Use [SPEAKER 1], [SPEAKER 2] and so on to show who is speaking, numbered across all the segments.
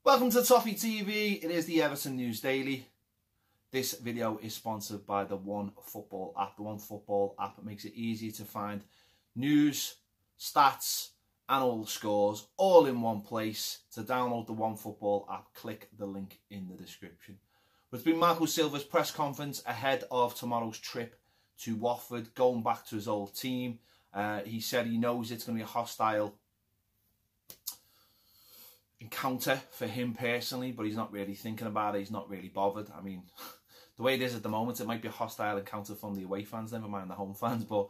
[SPEAKER 1] Welcome to Toffee TV. It is the Everton News Daily. This video is sponsored by the One Football app. The One Football app makes it easy to find news, stats and all the scores all in one place. To download the One Football app, click the link in the description. It's been Marco Silva's press conference ahead of tomorrow's trip to Watford, going back to his old team. He said he knows it's going to be a hostile encounter for him personally, but he's not really thinking about it. He's not really bothered. I mean, the way it is at the moment, it might be a hostile encounter from the away fans, never mind the home fans, but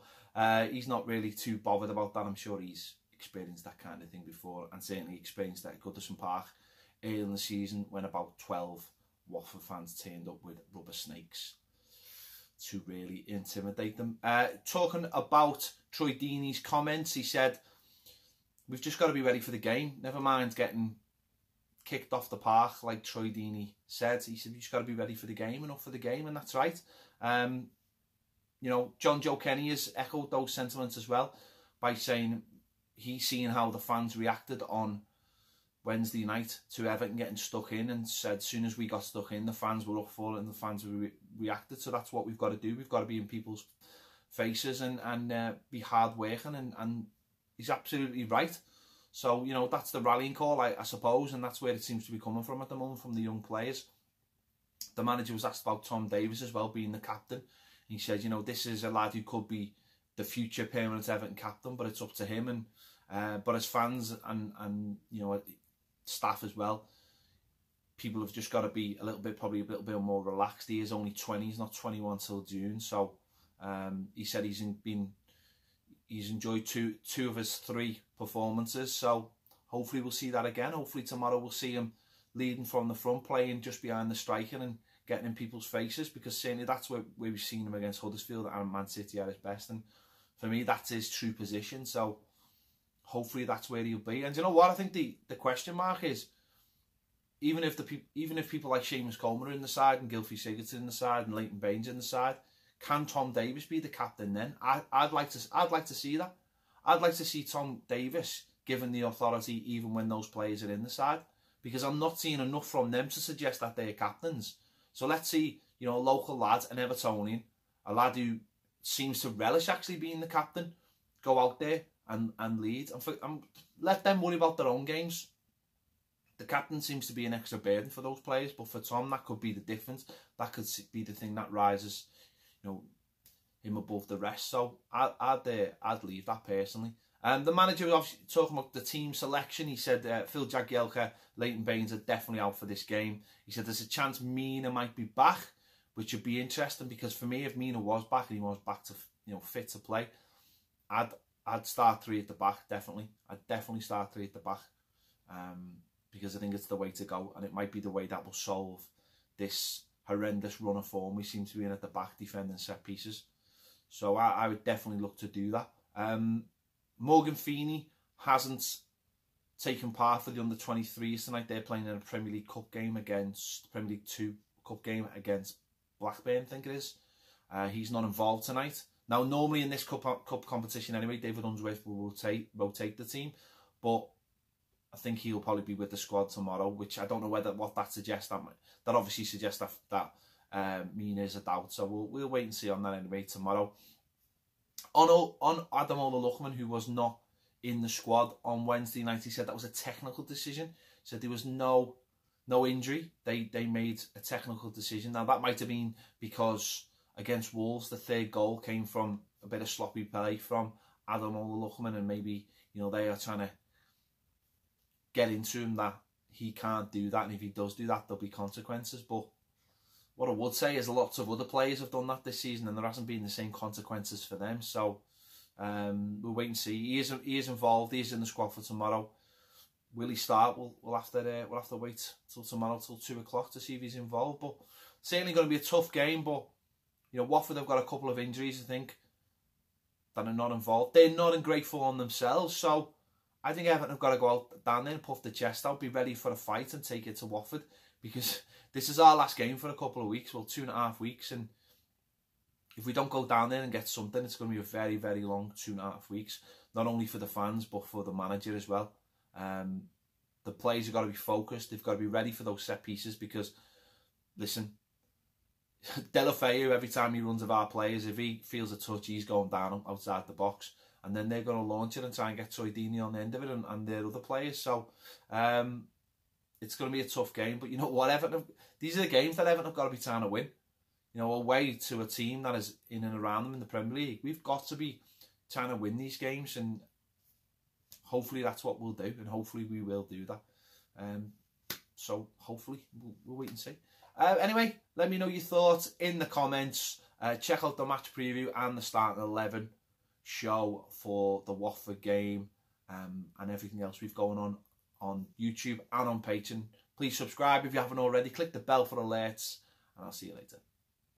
[SPEAKER 1] he's not really too bothered about that. I'm sure he's experienced that kind of thing before, and certainly experienced that at Goodison Park early in the season when about 12 Watford fans turned up with rubber snakes to really intimidate them. Talking about Troy Deeney's comments, he said, "We've just got to be ready for the game. Never mind getting kicked off the park," like Troy Deeney said. He said, "You just got to be ready for the game and up for the game," and that's right. You know, John Joe Kenny has echoed those sentiments as well by saying he's seen how the fans reacted on Wednesday night to Everton getting stuck in, and said as soon as we got stuck in, the fans were up for it and the fans reacted. So that's what we've got to do. We've got to be in people's faces and be hard working, and he's absolutely right. So, you know, that's the rallying call, I suppose, and that's where it seems to be coming from at the moment, from the young players. The manager was asked about Tom Davies as well, being the captain. He said, you know, this is a lad who could be the future permanent Everton captain, but it's up to him. And but as fans and you know, staff as well, people have just got to be probably a little bit more relaxed. He is only 20, he's not 21 till June. So he said he's enjoyed two of his 3 performances, so hopefully we'll see that again. Hopefully tomorrow we'll see him leading from the front, playing just behind the striker and getting in people's faces, because certainly that's where we've seen him against Huddersfield and Man City at his best, and for me that's his true position. So hopefully that's where he'll be. And you know what, I think the question mark is, even if people like Seamus Coleman are in the side and Gylfi Sigurdsson in the side and Leighton Baines in the side, can Tom Davies be the captain then? I'd like to see that. I'd like to see Tom Davies given the authority even when those players are in the side, because I'm not seeing enough from them to suggest that they're captains. So let's see, you know, a local lad, an Evertonian, a lad who seems to relish actually being the captain, go out there and lead. And let them worry about their own games. The captain seems to be an extra burden for those players, but for Tom, that could be the difference. That could be the thing that rises, you know, him above the rest. So I'd leave that personally. The manager was obviously talking about the team selection. He said Phil Jagielka, Leighton Baines are definitely out for this game. He said there's a chance Mina might be back, which would be interesting, because for me, if Mina was back and he was back to, you know, fit to play, I'd start 3 at the back, definitely. I'd definitely start 3 at the back, because I think it's the way to go, and it might be the way that will solve this horrendous run of form we seem to be in at the back, defending set pieces. So I would definitely look to do that. Morgan Feeney hasn't taken part for the under-23s tonight. They're playing in a Premier League Cup game against Premier League 2 Cup game against Blackburn, I think it is. He's not involved tonight. Now, normally in this cup competition anyway, David Unsworth will rotate the team, but I think he'll probably be with the squad tomorrow, which I don't know what that suggests. That obviously suggests that Mina is a doubt. So we'll wait and see on that anyway tomorrow. On Adam Ola-Luckman, who was not in the squad on Wednesday night, he said that was a technical decision. He said there was no injury. They made a technical decision. Now that might have been because against Wolves, the 3rd goal came from a bit of sloppy play from Adam Ola-Luckman, and maybe, you know, they are trying to get into him that he can't do that, and if he does do that, there'll be consequences. But what I would say is lots of other players have done that this season, and there hasn't been the same consequences for them. So we'll wait and see. He is involved. He's in the squad for tomorrow. Will he start? We'll have to wait till tomorrow, till 2 o'clock, to see if he's involved. But certainly going to be a tough game. But you know, Watford have got a couple of injuries, I think, that are not involved. They're not in great form themselves, so I think Everton have got to go out down there and puff the chest out, be ready for a fight and take it to Watford, because this is our last game for a couple of weeks, well, 2.5 weeks, and if we don't go down there and get something, it's going to be a very, very long 2.5 weeks, not only for the fans, but for the manager as well. The players have got to be focused. They've got to be ready for those set pieces because, listen, Delafeu, every time he runs of our players, if he feels a touch, he's going down outside the box. And then they're going to launch it and try and get Soidini on the end of it and their other players. So it's going to be a tough game. But you know what, Everton, these are the games that Everton have got to be trying to win. You know, away to a team that is in and around them in the Premier League. We've got to be trying to win these games, and hopefully that's what we'll do, and hopefully we will do that. So hopefully we'll wait and see. Anyway, let me know your thoughts in the comments. Check out the match preview and the starting 11 show for the Watford game, and everything else we've going on YouTube and on Patreon. Please subscribe if you haven't already. Click the bell for alerts, and I'll see you later.